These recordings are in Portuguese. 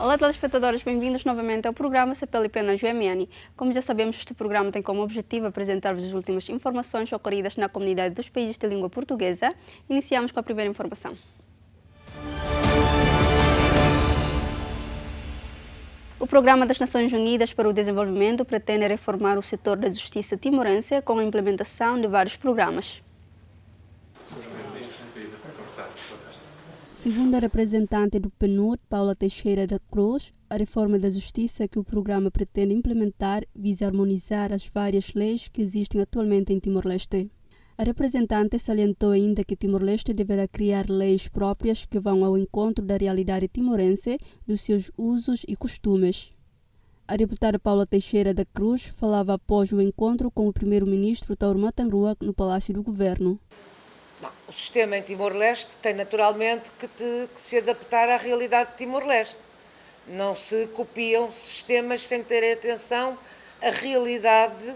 Olá, telespectadores, bem-vindos novamente ao programa CPLP na GMN. Como já sabemos, este programa tem como objetivo apresentar-vos as últimas informações ocorridas na comunidade dos países de língua portuguesa. Iniciamos com a primeira informação. O Programa das Nações Unidas para o Desenvolvimento pretende reformar o setor da justiça timorense com a implementação de vários programas. Segundo a representante do PNUD, Paula Teixeira da Cruz, a reforma da justiça que o programa pretende implementar visa harmonizar as várias leis que existem atualmente em Timor-Leste. A representante salientou ainda que Timor-Leste deverá criar leis próprias que vão ao encontro da realidade timorense, dos seus usos e costumes. A deputada Paula Teixeira da Cruz falava após o encontro com o primeiro-ministro Tauro Matanrua no Palácio do Governo. O sistema em Timor-Leste tem naturalmente que se adaptar à realidade de Timor-Leste. Não se copiam sistemas sem terem atenção à realidade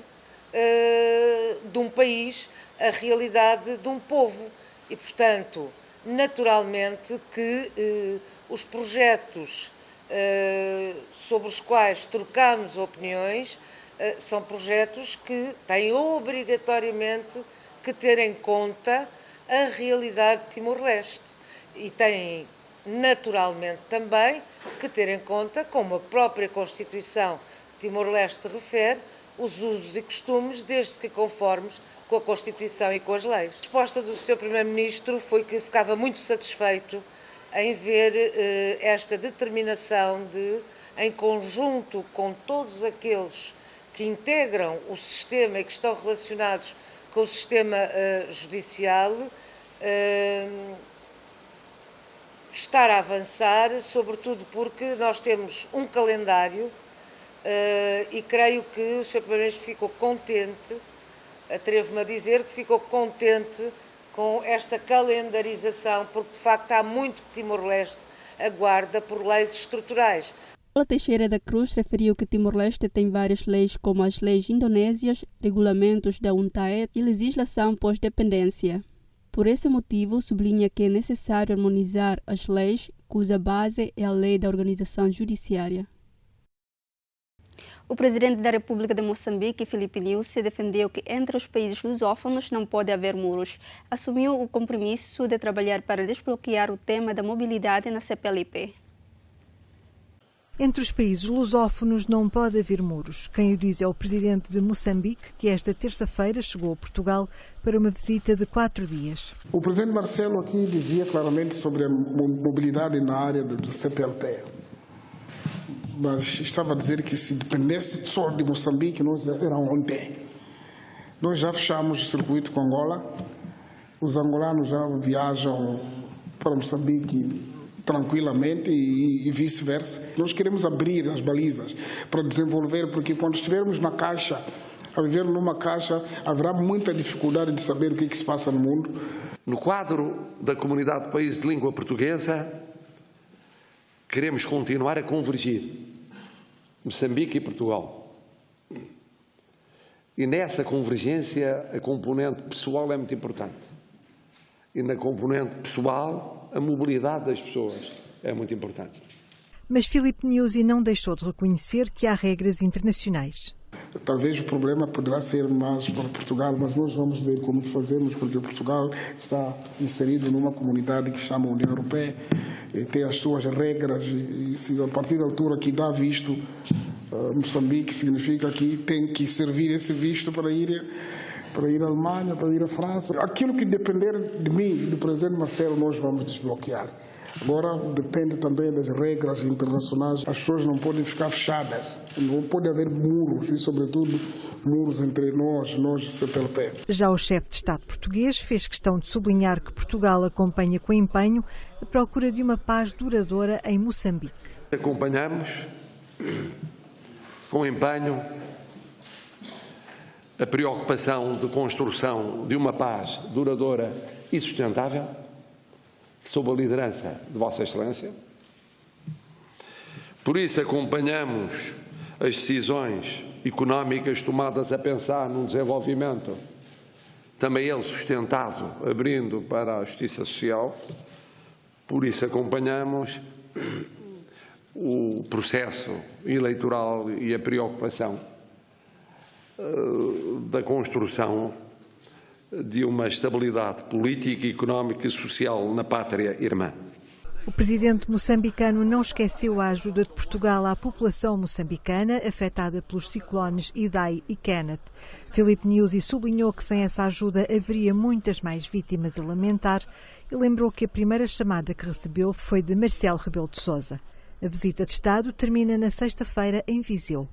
de um país, à realidade de um povo. E, portanto, naturalmente que os projetos sobre os quais trocamos opiniões são projetos que têm obrigatoriamente que ter em conta a realidade de Timor-Leste e têm naturalmente também que ter em conta, como a própria Constituição de Timor-Leste refere, os usos e costumes desde que conformes com a Constituição e com as leis. A resposta do Sr. Primeiro-Ministro foi que ficava muito satisfeito em ver esta determinação de, em conjunto com todos aqueles que integram o sistema e que estão relacionados com o sistema judicial, estar a avançar, sobretudo porque nós temos um calendário e creio que o Sr. Primeiro-Ministro ficou contente, atrevo-me a dizer que ficou contente com esta calendarização, porque de facto há muito que Timor-Leste aguarda por leis estruturais. Paula Teixeira da Cruz referiu que Timor-Leste tem várias leis, como as leis indonésias, regulamentos da UNTAE e legislação pós-dependência. Por esse motivo, sublinha que é necessário harmonizar as leis, cuja base é a lei da organização judiciária. O presidente da República de Moçambique, Filipe Nyusi, defendeu que entre os países lusófonos não pode haver muros. Assumiu o compromisso de trabalhar para desbloquear o tema da mobilidade na CPLP. Entre os países lusófonos não pode haver muros. Quem o diz é o presidente de Moçambique, que esta terça-feira chegou a Portugal para uma visita de 4 dias. O presidente Marcelo aqui dizia claramente sobre a mobilidade na área do CPLP. Mas estava a dizer que se dependesse só de Moçambique, nós era ontem. Nós já fechamos o circuito com Angola. Os angolanos já viajam para Moçambique tranquilamente e vice-versa. Nós queremos abrir as balizas para desenvolver, porque quando estivermos na caixa, a viver numa caixa, haverá muita dificuldade de saber o que se passa no mundo. No quadro da comunidade de países de língua portuguesa, queremos continuar a convergir, Moçambique e Portugal. E nessa convergência, a componente pessoal é muito importante. E na componente pessoal, a mobilidade das pessoas é muito importante. Mas Filipe Nyusi não deixou de reconhecer que há regras internacionais. Talvez o problema poderá ser mais para Portugal, mas nós vamos ver como fazemos, porque Portugal está inserido numa comunidade que se chama União Europeia, e tem as suas regras, e a partir da altura que dá visto Moçambique, significa que tem que servir esse visto para ir à Alemanha, para ir à França. Aquilo que depender de mim, do presidente Marcelo, nós vamos desbloquear. Agora depende também das regras internacionais. As pessoas não podem ficar fechadas, não pode haver muros e, sobretudo, muros entre nós do CPLP. Já o chefe de Estado português fez questão de sublinhar que Portugal acompanha com empenho a procura de uma paz duradoura em Moçambique. Acompanhamos com empenho a preocupação de construção de uma paz duradoura e sustentável, sob a liderança de Vossa Excelência. Por isso acompanhamos as decisões económicas tomadas a pensar num desenvolvimento, também ele sustentado, abrindo para a justiça social. Por isso acompanhamos o processo eleitoral e a preocupação da construção de uma estabilidade política, económica e social na pátria irmã. O presidente moçambicano não esqueceu a ajuda de Portugal à população moçambicana afetada pelos ciclones Idai e Kenneth. Filipe Nyusi sublinhou que sem essa ajuda haveria muitas mais vítimas a lamentar e lembrou que a primeira chamada que recebeu foi de Marcelo Rebelo de Sousa. A visita de Estado termina na sexta-feira em Viseu.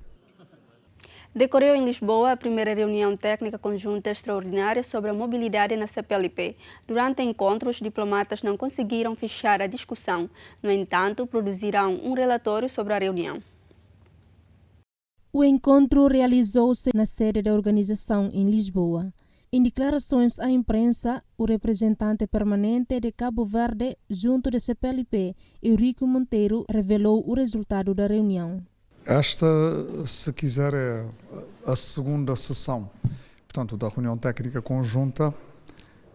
Decorreu em Lisboa a primeira reunião técnica conjunta extraordinária sobre a mobilidade na CPLP. Durante o encontro, os diplomatas não conseguiram fechar a discussão. No entanto, produzirão um relatório sobre a reunião. O encontro realizou-se na sede da organização em Lisboa. Em declarações à imprensa, o representante permanente de Cabo Verde junto da CPLP, Eurico Monteiro, revelou o resultado da reunião. Esta, se quiser, é a segunda sessão, portanto, da reunião técnica conjunta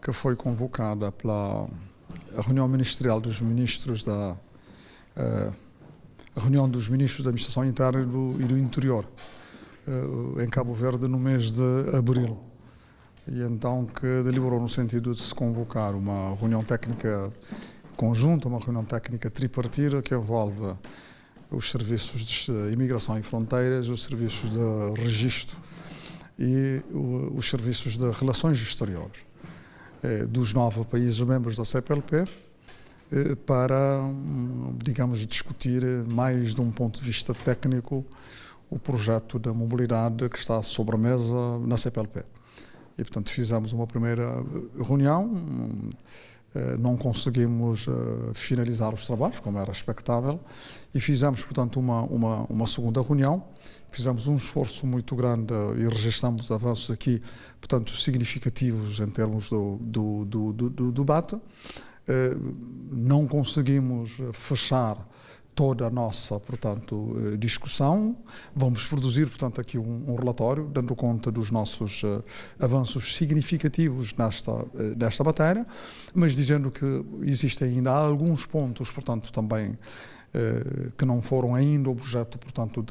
que foi convocada pela reunião ministerial dos ministros a reunião dos ministros da Administração Interna e do Interior em Cabo Verde no mês de abril. E então que deliberou no sentido de se convocar uma reunião técnica conjunta, uma reunião técnica tripartida que envolve os serviços de imigração e fronteiras, os serviços de registro e os serviços de relações exteriores dos 9 países membros da CPLP para, digamos, discutir mais de um ponto de vista técnico o projeto da mobilidade que está sobre a mesa na CPLP. E, portanto, fizemos uma primeira reunião, não conseguimos finalizar os trabalhos, como era expectável, e fizemos, portanto, uma segunda reunião. Fizemos um esforço muito grande e registramos avanços aqui, portanto, significativos em termos do debate. Não conseguimos fechar toda a nossa, portanto, discussão. Vamos produzir, portanto, aqui um relatório, dando conta dos nossos avanços significativos nesta matéria, mas dizendo que existem ainda alguns pontos, portanto, também que não foram ainda objeto, portanto,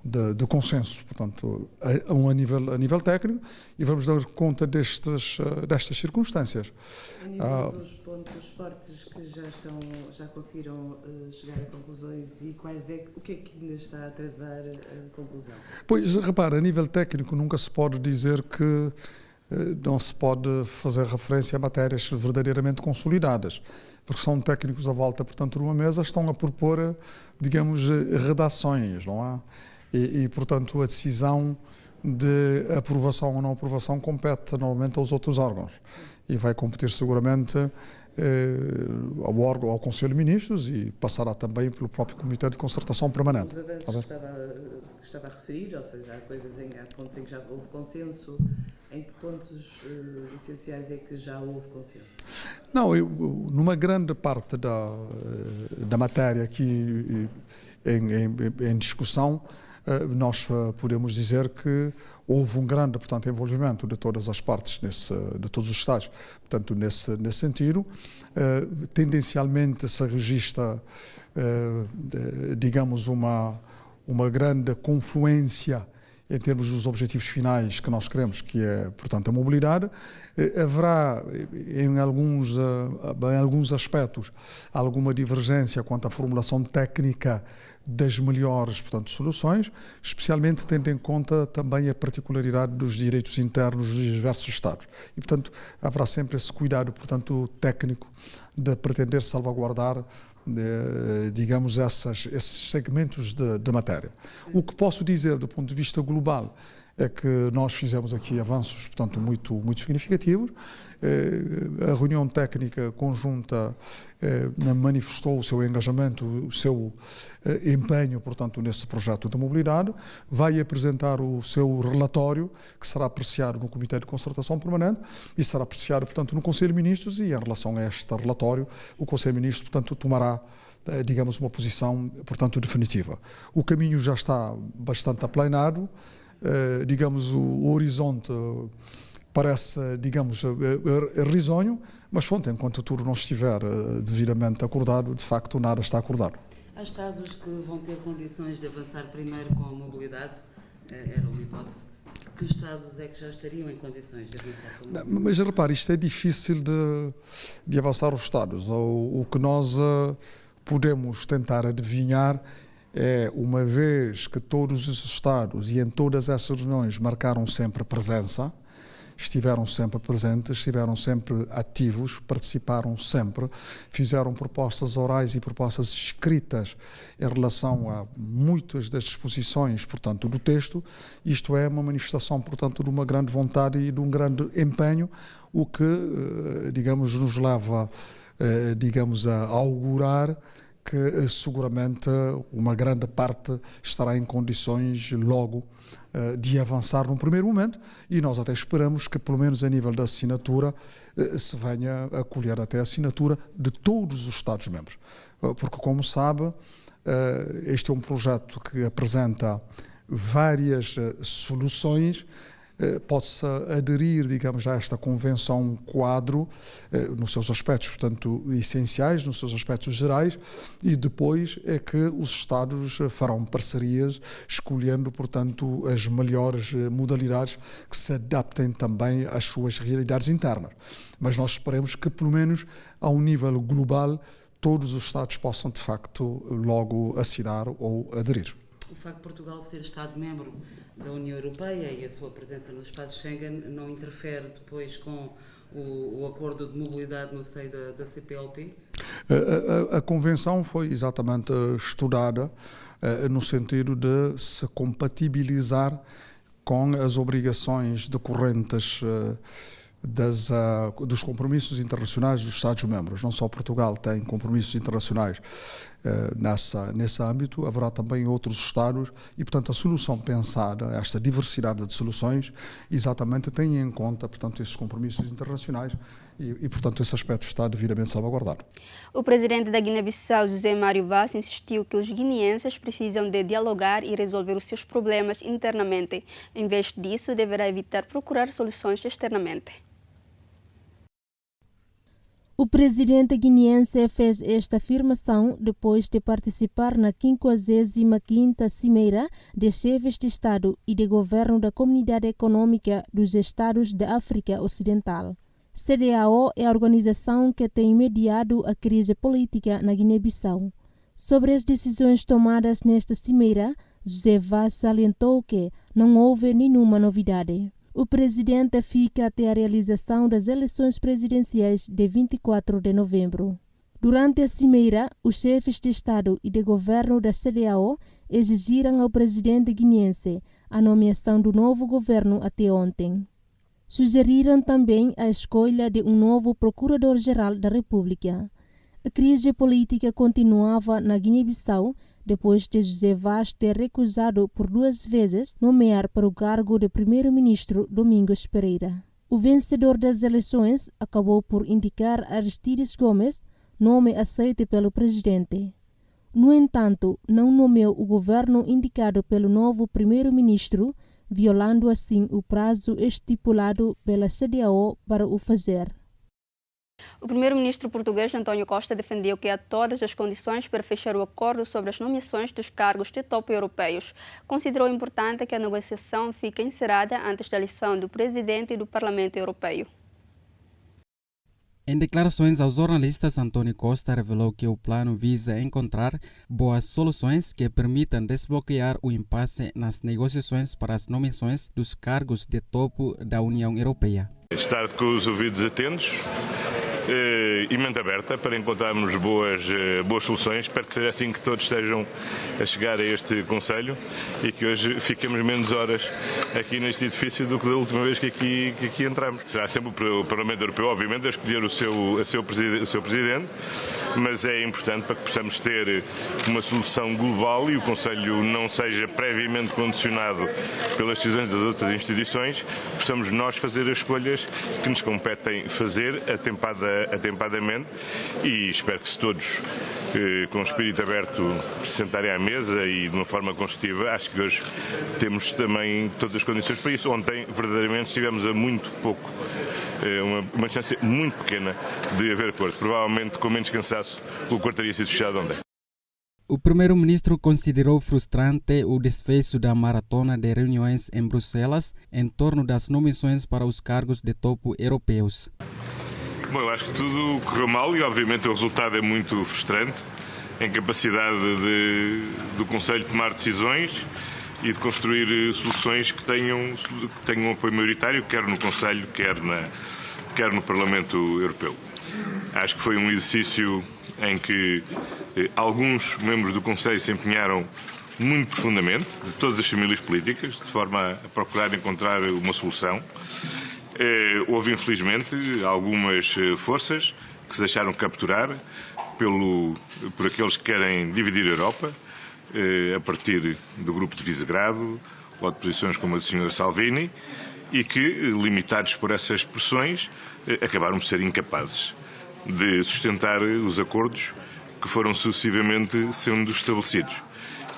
de consenso, portanto, a nível técnico, e vamos dar conta destas circunstâncias. A nível dos pontos fortes que já conseguiram chegar a conclusões e o que é que ainda está a atrasar a conclusão? Pois, repara, a nível técnico nunca se pode dizer que não se pode fazer referência a matérias verdadeiramente consolidadas, porque são técnicos à volta, portanto, numa mesa, estão a propor, digamos, redações, não é? E, portanto, a decisão de aprovação ou não aprovação compete normalmente aos outros órgãos e vai competir seguramente ao Conselho de Ministros e passará também pelo próprio Comitê de Concertação Permanente. Os avanços que estava a referir, ou seja, há pontos em que já houve consenso, em que pontos essenciais é que já houve consenso? Não, numa grande parte da matéria aqui em discussão, nós podemos dizer que houve um grande, portanto, envolvimento de todas as partes, de todos os Estados. Portanto, nesse sentido, tendencialmente se registra, digamos, uma grande confluência em termos dos objetivos finais que nós queremos, que é, portanto, a mobilidade. Haverá, em alguns aspectos, alguma divergência quanto à formulação técnica das melhores, portanto, soluções, especialmente tendo em conta também a particularidade dos direitos internos dos diversos Estados. E, portanto, haverá sempre esse cuidado, portanto, técnico de pretender salvaguardar, digamos, esses segmentos de matéria. O que posso dizer do ponto de vista global é que nós fizemos aqui avanços, portanto, muito significativos. A reunião técnica conjunta manifestou o seu engajamento, o seu empenho, portanto, nesse projeto de mobilidade. Vai apresentar o seu relatório, que será apreciado no Comitê de Concertação Permanente e será apreciado, portanto, no Conselho de Ministros, e em relação a este relatório, o Conselho de Ministros, portanto, tomará, digamos, uma posição, portanto, definitiva. O caminho já está bastante aplanado. Digamos, o horizonte parece, digamos, risonho, mas pronto, enquanto tudo não estiver devidamente acordado, de facto nada está acordado. Há Estados que vão ter condições de avançar primeiro com a mobilidade, era uma hipótese. Que Estados é que já estariam em condições de avançar com a mobilidade? Mas repare, isto é difícil de avançar os Estados. O que nós podemos tentar adivinhar é, uma vez que todos os Estados e em todas essas reuniões marcaram sempre presença, estiveram sempre presentes, estiveram sempre ativos, participaram sempre, fizeram propostas orais e propostas escritas em relação a muitas das disposições, portanto, do texto. Isto é uma manifestação, portanto, de uma grande vontade e de um grande empenho, o que, digamos, nos leva, digamos, a augurar que seguramente uma grande parte estará em condições logo de avançar num primeiro momento, e nós até esperamos que, pelo menos a nível da assinatura, se venha a colher até a assinatura de todos os Estados-membros. Porque, como sabe, este é um projeto que apresenta várias soluções. Pode-se aderir, digamos, a esta convenção quadro nos seus aspectos, portanto, essenciais, nos seus aspectos gerais, e depois é que os Estados farão parcerias, escolhendo, portanto, as melhores modalidades que se adaptem também às suas realidades internas. Mas nós esperamos que, pelo menos, a um nível global, todos os Estados possam, de facto, logo assinar ou aderir. O facto de Portugal ser Estado-membro da União Europeia e a sua presença no espaço Schengen não interfere depois com o acordo de mobilidade no seio da CPLP? A convenção foi exatamente estudada no sentido de se compatibilizar com as obrigações decorrentes dos compromissos internacionais dos Estados-membros. Não só Portugal tem compromissos internacionais nesse âmbito, haverá também outros Estados e, portanto, a solução pensada, esta diversidade de soluções, exatamente tem em conta, portanto, esses compromissos internacionais e, portanto, esse aspecto está devidamente salvaguardado. O presidente da Guiné-Bissau, José Mário Vaz, insistiu que os guineenses precisam de dialogar e resolver os seus problemas internamente. Em vez disso, deverá evitar procurar soluções externamente. O presidente guineense fez esta afirmação depois de participar na 55ª Cimeira de Chefes de Estado e de Governo da Comunidade Econômica dos Estados da África Ocidental. CEDEAO é a organização que tem mediado a crise política na Guiné-Bissau. Sobre as decisões tomadas nesta cimeira, José Vaz salientou que não houve nenhuma novidade. O presidente fica até a realização das eleições presidenciais de 24 de novembro. Durante a cimeira, os chefes de Estado e de governo da CEDEAO exigiram ao presidente guineense a nomeação do novo governo até ontem. Sugeriram também a escolha de um novo procurador-geral da República. A crise política continuava na Guiné-Bissau depois de José Vaz ter recusado por 2 vezes nomear para o cargo de primeiro-ministro Domingos Pereira. O vencedor das eleições acabou por indicar Aristides Gomes, nome aceito pelo presidente. No entanto, não nomeou o governo indicado pelo novo primeiro-ministro, violando assim o prazo estipulado pela CEDEAO para o fazer. O primeiro-ministro português António Costa defendeu que há todas as condições para fechar o acordo sobre as nomeações dos cargos de topo europeus. Considerou importante que a negociação fique encerrada antes da eleição do presidente e do Parlamento Europeu. Em declarações aos jornalistas, António Costa revelou que o plano visa encontrar boas soluções que permitam desbloquear o impasse nas negociações para as nomeações dos cargos de topo da União Europeia. Estar com os ouvidos atentos e mente aberta para encontrarmos boas soluções. Espero que seja assim que todos estejam a chegar a este Conselho e que hoje fiquemos menos horas aqui neste edifício do que da última vez que aqui entramos. Será sempre o Parlamento Europeu, obviamente, a escolher o seu presidente, mas é importante para que possamos ter uma solução global e o Conselho não seja previamente condicionado pelas decisões das outras instituições, possamos nós fazer as escolhas que nos competem fazer atempadamente, e espero que se todos com o espírito aberto se sentarem à mesa e de uma forma construtiva. Acho que hoje temos também todas as condições para isso. Ontem verdadeiramente estivemos a muito pouco, uma distância muito pequena de haver acordo. Provavelmente com menos cansaço o acordo teria sido fechado ontem. O primeiro-ministro considerou frustrante o desfecho da maratona de reuniões em Bruxelas em torno das nomeações para os cargos de topo europeus. Bom, eu acho que tudo correu mal e obviamente o resultado é muito frustrante. A incapacidade do Conselho de tomar decisões e de construir soluções que tenham apoio maioritário, quer no Conselho, quer no Parlamento Europeu. Acho que foi um exercício em que alguns membros do Conselho se empenharam muito profundamente, de todas as famílias políticas, de forma a procurar encontrar uma solução. Houve, infelizmente, algumas forças que se deixaram capturar por aqueles que querem dividir a Europa, a partir do grupo de Visegrado, ou de posições como a do Sr. Salvini, e que, limitados por essas pressões, acabaram por ser incapazes de sustentar os acordos que foram sucessivamente sendo estabelecidos.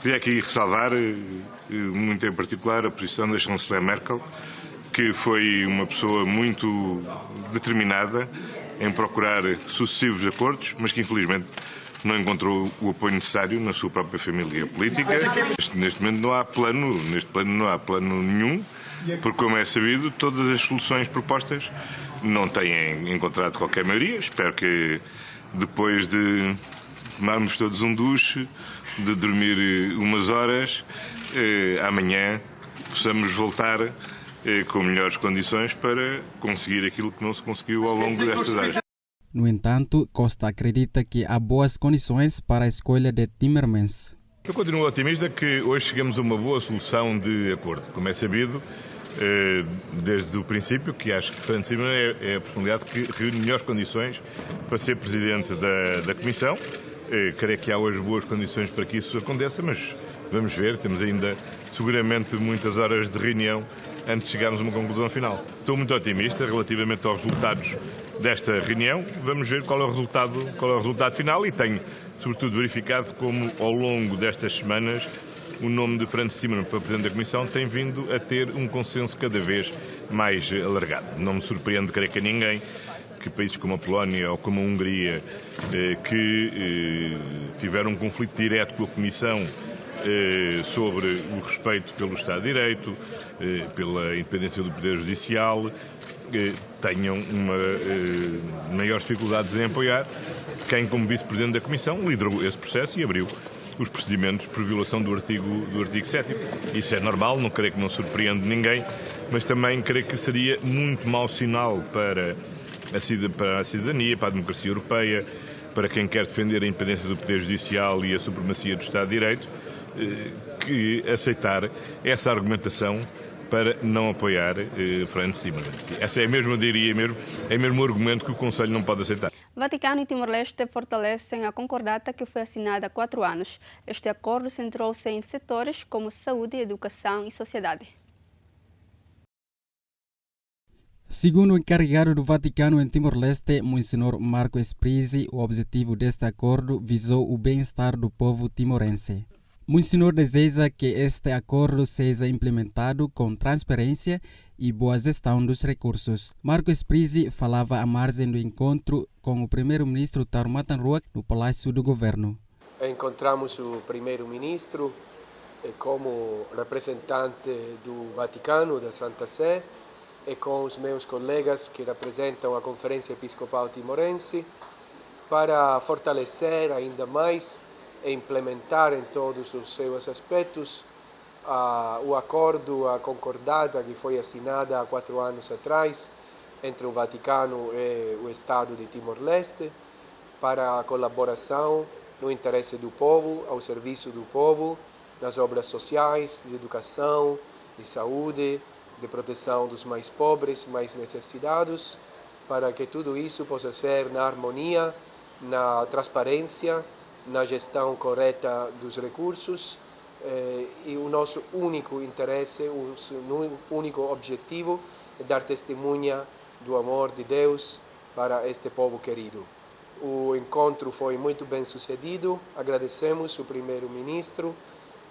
Queria aqui ressalvar, muito em particular, a posição da chanceler Merkel, que foi uma pessoa muito determinada em procurar sucessivos acordos, mas que infelizmente não encontrou o apoio necessário na sua própria família política. Neste momento não há plano nenhum, porque, como é sabido, todas as soluções propostas não têm encontrado qualquer maioria. Espero que depois de tomarmos todos um duche, de dormir umas horas, amanhã possamos voltar com melhores condições para conseguir aquilo que não se conseguiu ao longo destas áreas. No entanto, Costa acredita que há boas condições para a escolha de Timmermans. Eu continuo otimista que hoje chegamos a uma boa solução de acordo. Como é sabido, desde o princípio, que acho que Frans Timmermans é a personalidade que reúne melhores condições para ser presidente da Comissão. Creio que há hoje boas condições para que isso aconteça, mas vamos ver, temos ainda seguramente muitas horas de reunião antes de chegarmos a uma conclusão final. Estou muito otimista relativamente aos resultados desta reunião. Vamos ver qual é o resultado final e tenho, sobretudo, verificado como, ao longo destas semanas, o nome de Frans Timmermans para Presidente da Comissão tem vindo a ter um consenso cada vez mais alargado. Não me surpreende, creio que a ninguém, que países como a Polónia ou como a Hungria, que tiveram um conflito direto com a Comissão sobre o respeito pelo Estado de Direito, pela independência do Poder Judicial, tenham maiores dificuldades em apoiar quem, como Vice-Presidente da Comissão, liderou esse processo e abriu os procedimentos por violação do artigo 7º. Isso é normal, não creio que não surpreende ninguém, mas também creio que seria muito mau sinal para a cidadania, para a democracia europeia, para quem quer defender a independência do Poder Judicial e a supremacia do Estado de Direito, que aceitar essa argumentação para não apoiar Frans Timmermans. Essa é mesmo, eu diria, é mesmo o argumento que o Conselho não pode aceitar. Vaticano e Timor-Leste fortalecem a concordata que foi assinada há 4 anos. Este acordo centrou-se em setores como saúde, educação e sociedade. Segundo o encarregado do Vaticano em Timor-Leste, Monsenhor Marco Esprisi, o objetivo deste acordo visou o bem-estar do povo timorense. Monsenhor deseja que este acordo seja implementado com transparência e boa gestão dos recursos. Marco Esprisi falava à margem do encontro com o primeiro-ministro Taro Matanruak no Palácio do Governo. Encontramos o primeiro-ministro como representante do Vaticano, da Santa Sé, e com os meus colegas que representam a Conferência Episcopal Timorense para fortalecer ainda mais e implementar em todos os seus aspectos o acordo, a concordata que foi assinada há 4 anos atrás entre o Vaticano e o Estado de Timor-Leste para a colaboração no interesse do povo, ao serviço do povo, nas obras sociais, de educação, de saúde, de proteção dos mais pobres, mais necessitados, para que tudo isso possa ser na harmonia, na transparência, na gestão correta dos recursos, e o nosso único interesse, o único objetivo é dar testemunha do amor de Deus para este povo querido. O encontro foi muito bem sucedido, agradecemos o primeiro-ministro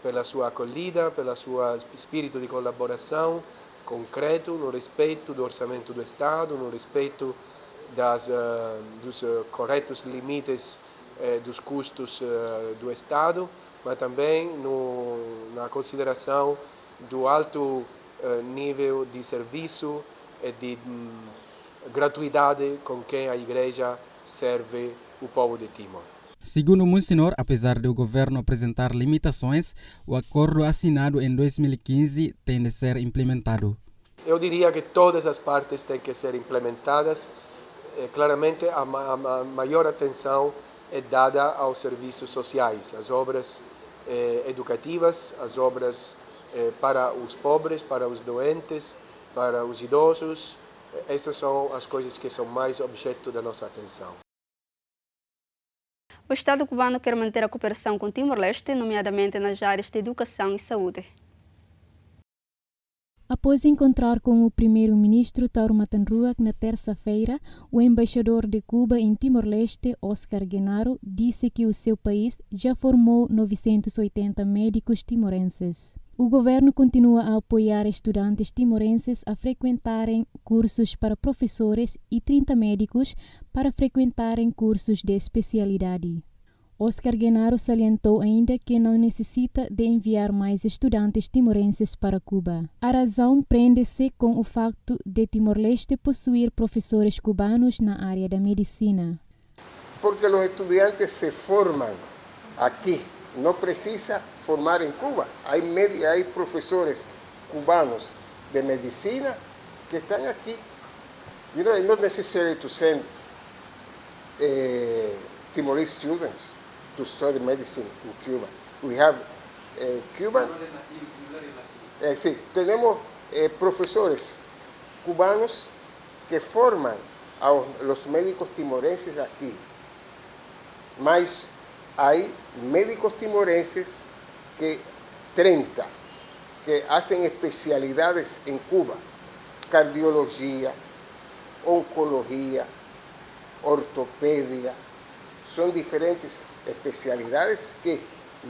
pela sua acolhida, pelo seu espírito de colaboração concreto, no respeito do orçamento do Estado, no respeito dos corretos limites dos custos do Estado, mas também na consideração do alto nível de serviço e de gratuidade com que a Igreja serve o povo de Timor. Segundo Monsenhor, apesar do governo apresentar limitações, o acordo assinado em 2015 tem de ser implementado. Eu diria que todas as partes têm que ser implementadas. Claramente, a maior atenção é dada aos serviços sociais, às obras educativas, às obras para os pobres, para os doentes, para os idosos. Essas são as coisas que são mais objeto da nossa atenção. O Estado cubano quer manter a cooperação com Timor-Leste, nomeadamente nas áreas de educação e saúde. Após encontrar com o primeiro-ministro Tauro Matanruac na terça-feira, o embaixador de Cuba em Timor-Leste, Oscar Genaro, disse que o seu país já formou 980 médicos timorenses. O governo continua a apoiar estudantes timorenses a frequentarem cursos para professores e 30 médicos para frequentarem cursos de especialidade. Oscar Genaro salientou ainda que não necessita de enviar mais estudantes timorenses para Cuba. A razão prende-se com o facto de Timor-Leste possuir professores cubanos na área da medicina. Porque os estudantes se formam aqui, não precisa formar em Cuba. Há professores cubanos de medicina que estão aqui. You know, it's not necessary to send Timorese students to study medicine in Cuba. We have Cuban. Sí, tenemos profesores cubanos que forman a los médicos timorenses aquí. Mas hay médicos timorenses que 30 que hacen especialidades en Cuba: cardiología, oncología, ortopedia. Son diferentes especialidades que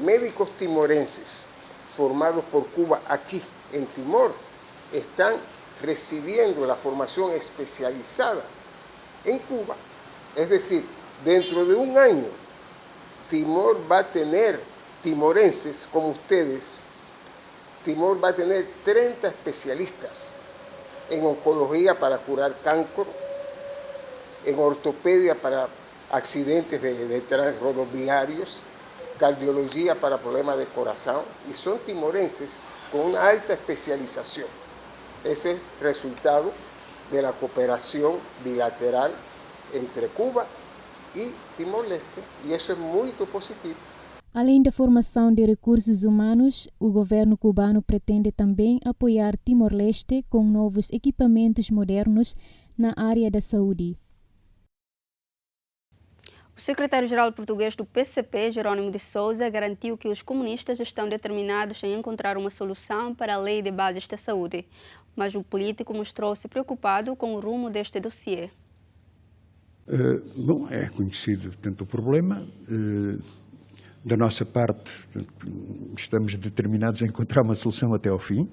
médicos timorenses formados por Cuba aquí en Timor están recibiendo la formación especializada en Cuba. Es decir, dentro de un año Timor va a tener timorenses como ustedes. Timor va a tener 30 especialistas en oncología para curar cáncer, en ortopedia para accidentes de rodoviarios, cardiología para problemas de corazón, y son timorenses con una alta especialización. Ese es resultado de la cooperación bilateral entre Cuba e Timor-Leste, e isso é muito positivo. Além da formação de recursos humanos, o governo cubano pretende também apoiar Timor-Leste com novos equipamentos modernos na área da saúde. O secretário-geral português do PCP, Jerónimo de Sousa, garantiu que os comunistas estão determinados em encontrar uma solução para a lei de bases da saúde, mas o político mostrou-se preocupado com o rumo deste dossiê. Bom, é conhecido, portanto, o problema. Da nossa parte, estamos determinados a encontrar uma solução até ao fim,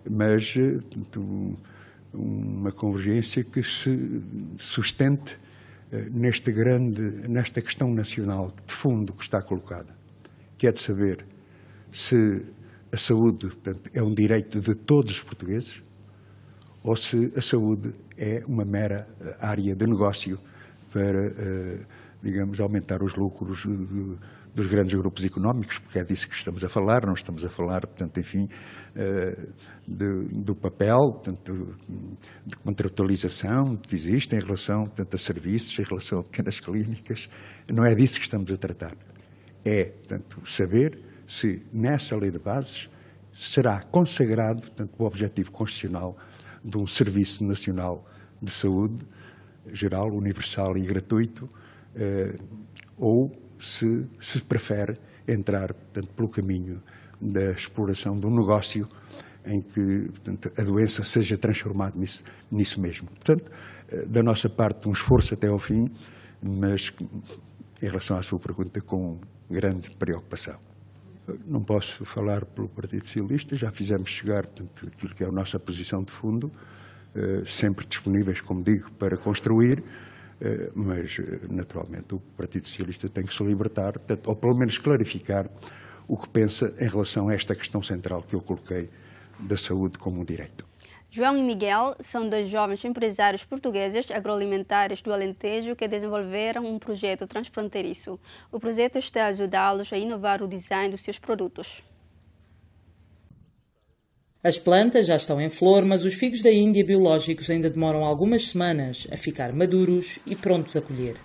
mas uma convergência que se sustente nesta questão nacional de fundo que está colocada, que é de saber se a saúde, portanto, é um direito de todos os portugueses ou se a saúde é uma mera área de negócio para, digamos, aumentar os lucros dos grandes grupos económicos, porque é disso que estamos a falar, não estamos a falar, portanto, enfim, do papel, portanto, de contratualização que existe em relação, portanto, a serviços, em relação a pequenas clínicas, não é disso que estamos a tratar. É, portanto, saber se nessa lei de bases será consagrado, portanto, o objetivo constitucional de um Serviço Nacional de Saúde geral, universal e gratuito, ou se prefere entrar, portanto, pelo caminho da exploração de um negócio em que, portanto, a doença seja transformada nisso mesmo. Portanto, da nossa parte, um esforço até ao fim, mas em relação à sua pergunta, com grande preocupação. Não posso falar pelo Partido Socialista, já fizemos chegar, portanto, aquilo que é a nossa posição de fundo, sempre disponíveis, como digo, para construir, mas naturalmente o Partido Socialista tem que se libertar, ou pelo menos clarificar o que pensa em relação a esta questão central que eu coloquei da saúde como um direito. João e Miguel são dois jovens empresários portugueses agroalimentares do Alentejo que desenvolveram um projeto transfronteiriço. O projeto está a ajudá-los a inovar o design dos seus produtos. As plantas já estão em flor, mas os figos da Índia biológicos ainda demoram algumas semanas a ficar maduros e prontos a colher.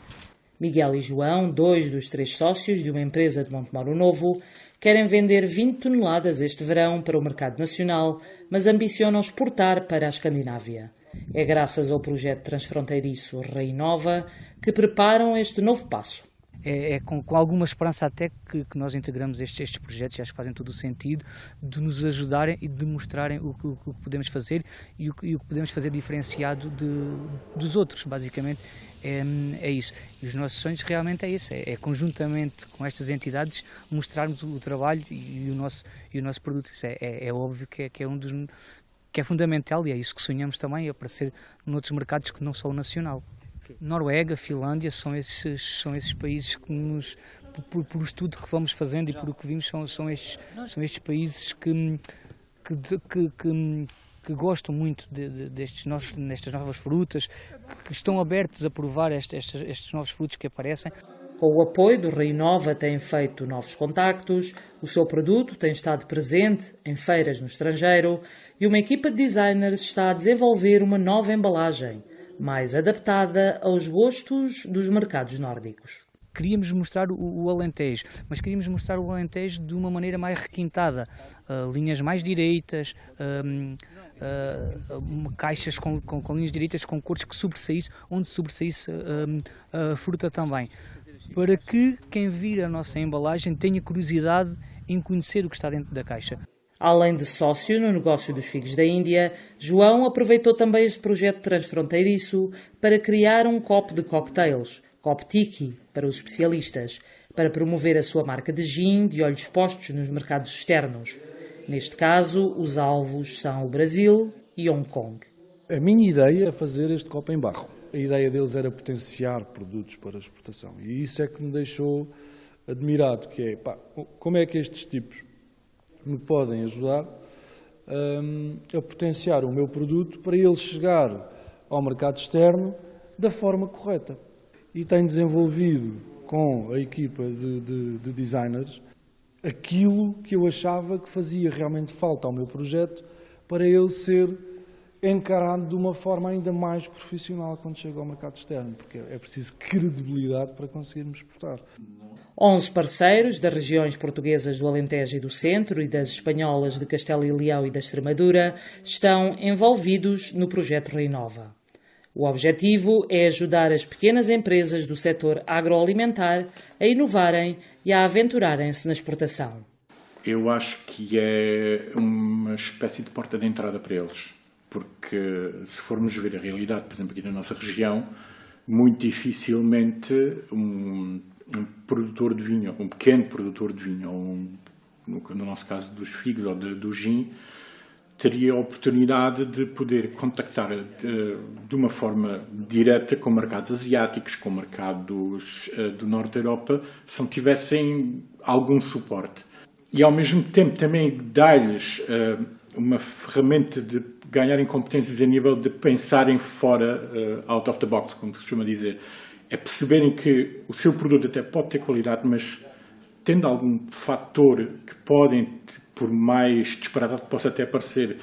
Miguel e João, 2 dos 3 sócios de uma empresa de Montemoro Novo, querem vender 20 toneladas este verão para o mercado nacional, mas ambicionam exportar para a Escandinávia. É graças ao projeto transfronteiriço Reinova que preparam este novo passo. É com alguma esperança até que nós integramos estes projetos, e acho que fazem todo o sentido, de nos ajudarem e de mostrarem o que podemos fazer e o que podemos fazer diferenciado dos outros, basicamente. É isso. E os nossos sonhos realmente é isso, é conjuntamente com estas entidades mostrarmos o trabalho e o nosso produto. Isso é óbvio que é fundamental, e é isso que sonhamos também, aparecer noutros mercados que não são o nacional. Noruega, Finlândia, são esses países que por estudo que vamos fazendo e por o que vimos, são estes países que gostam muito destas novas frutas, que estão abertos a provar estes novos frutos que aparecem. Com o apoio do Reinova tem feito novos contactos, o seu produto tem estado presente em feiras no estrangeiro e uma equipa de designers está a desenvolver uma nova embalagem, mais adaptada aos gostos dos mercados nórdicos. Queríamos mostrar o Alentejo, mas queríamos mostrar o Alentejo de uma maneira mais requintada, linhas mais direitas, caixas com linhas direitas, com cores que sobressaísse, onde sobressaísse a fruta também, para que quem vir a nossa embalagem tenha curiosidade em conhecer o que está dentro da caixa. Além de sócio no negócio dos figos da Índia, João aproveitou também este projeto transfronteiriço para criar um copo de cocktails, Copo Tiki, para os especialistas, para promover a sua marca de gin de olhos postos nos mercados externos. Neste caso, os alvos são o Brasil e Hong Kong. A minha ideia é fazer este copo em barro. A ideia deles era potenciar produtos para exportação. E isso é que me deixou admirado, que é, como é que estes tipos me podem ajudar a potenciar o meu produto para ele chegar ao mercado externo da forma correta. E tenho desenvolvido com a equipa de designers aquilo que eu achava que fazia realmente falta ao meu projeto para ele ser encarado de uma forma ainda mais profissional quando chega ao mercado externo, porque é preciso credibilidade para conseguirmos exportar. 11 parceiros das regiões portuguesas do Alentejo e do Centro e das espanholas de Castelo e Leão e da Extremadura estão envolvidos no projeto Reinova. O objetivo é ajudar as pequenas empresas do setor agroalimentar a inovarem e a aventurarem-se na exportação. Eu acho que é uma espécie de porta de entrada para eles, porque se formos ver a realidade, por exemplo, aqui na nossa região, muito dificilmente um produtor de vinho, um pequeno produtor de vinho, ou no nosso caso dos figos ou do gin, teria a oportunidade de poder contactar de uma forma direta com mercados asiáticos, com mercados do norte da Europa, se não tivessem algum suporte. E ao mesmo tempo também dar-lhes uma ferramenta de ganharem competências a nível de pensarem fora, out of the box, como se costuma dizer. É perceberem que o seu produto até pode ter qualidade, mas tendo algum fator que podem, por mais disparatado que possa até parecer,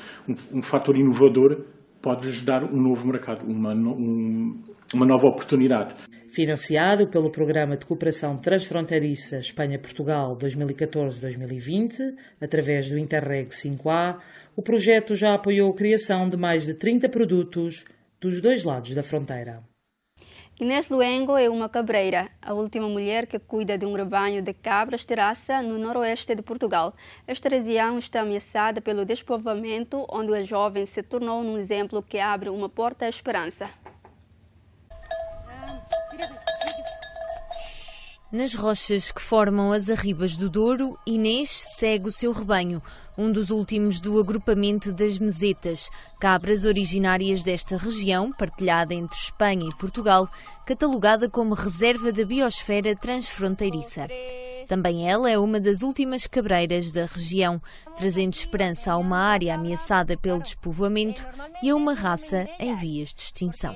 um fator inovador, pode-lhes dar um novo mercado, uma nova oportunidade. Financiado pelo Programa de Cooperação Transfronteiriça Espanha-Portugal 2014-2020, através do Interreg 5A, o projeto já apoiou a criação de mais de 30 produtos dos dois lados da fronteira. Inês Luengo é uma cabreira, a última mulher que cuida de um rebanho de cabras de raça no noroeste de Portugal. Esta região está ameaçada pelo despovoamento, onde a jovem se tornou um exemplo que abre uma porta à esperança. Nas rochas que formam as arribas do Douro, Inês segue o seu rebanho, um dos últimos do agrupamento das Mesetas, cabras originárias desta região, partilhada entre Espanha e Portugal, catalogada como reserva da biosfera transfronteiriça. Também ela é uma das últimas cabreiras da região, trazendo esperança a uma área ameaçada pelo despovoamento e a uma raça em vias de extinção.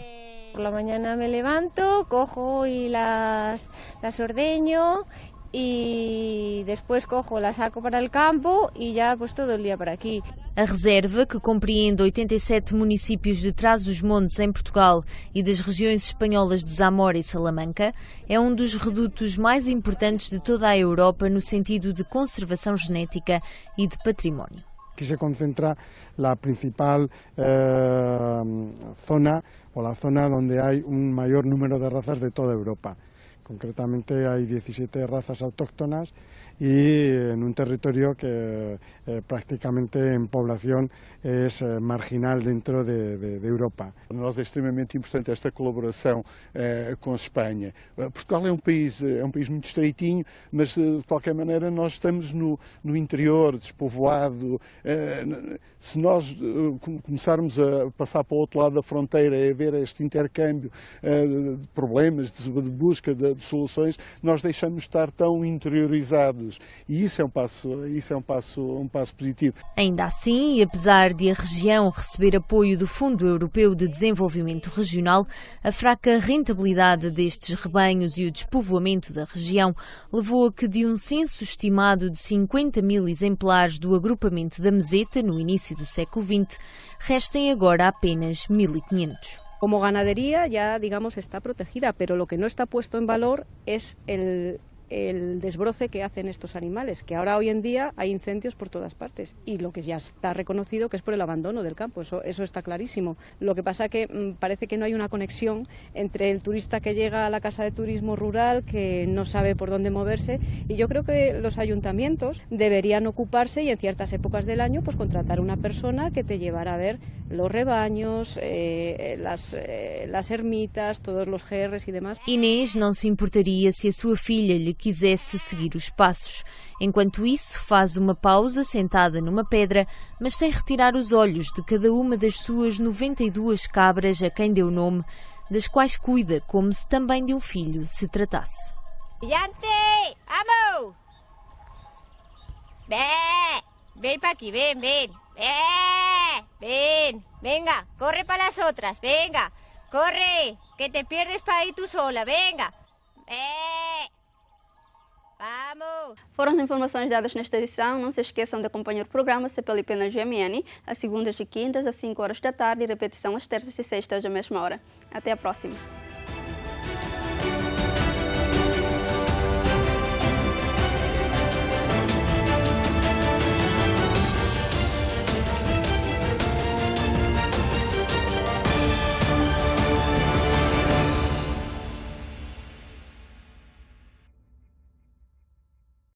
Por la mañana me levanto, cojo y las ordeño y después cojo, las saco para el campo y ya pues todo el día para aquí. A reserva, que compreende 87 municípios de Trás-os-Montes em Portugal e das regiões espanholas de Zamora e Salamanca, é um dos redutos mais importantes de toda a Europa no sentido de conservação genética e de património. Aquí se concentra la principal zona o la zona donde hay un mayor número de razas de toda Europa. Concretamente hay 17 razas autóctonas y en un territorio que prácticamente en población es marginal dentro de Europa. Para nós é extremamente importante esta colaboração com a Espanha. Portugal é um país muito estreitinho, mas de qualquer maneira nós estamos no interior, despovoado. Se nós começarmos a passar para o outro lado da fronteira e a ver este intercâmbio de problemas, de busca de soluções, nós deixamos de estar tão interiorizados. E isso é um passo positivo. Ainda assim, e apesar de a região receber apoio do Fundo Europeu de Desenvolvimento Regional, a fraca rentabilidade destes rebanhos e o despovoamento da região levou a que, de um censo estimado de 50 mil exemplares do agrupamento da Meseta no início do século XX, restem agora apenas 1.500. Como ganadería ya, digamos, está protegida, pero lo que no está puesto en valor es el desbroce que hacen estos animales, que ahora hoy en día hay incendios por todas partes y lo que ya está reconocido que es por el abandono del campo, eso está clarísimo. Lo que pasa que parece que no hay una conexión entre el turista que llega a la casa de turismo rural, que no sabe por dónde moverse, y yo creo que los ayuntamientos deberían ocuparse y en ciertas épocas del año pues contratar una persona que te llevara a ver los rebaños, las ermitas, todos los GRs y demás. Inês não se importaria se a sua filha lhe quisesse seguir os passos. Enquanto isso, faz uma pausa sentada numa pedra, mas sem retirar os olhos de cada uma das suas 92 cabras a quem deu nome, das quais cuida como se também de um filho se tratasse. ¡Brillante! ¡Vamos! Ven para aquí, ven. Ven, venga, corre para las otras, venga, corre, que te pierdes para ir tú sola, venga. Vamos! Foram as informações dadas nesta edição. Não se esqueçam de acompanhar o programa CPLP na GMN, às segundas e quintas, às 5 horas da tarde, e repetição às terças e sextas, à mesma hora. Até a próxima!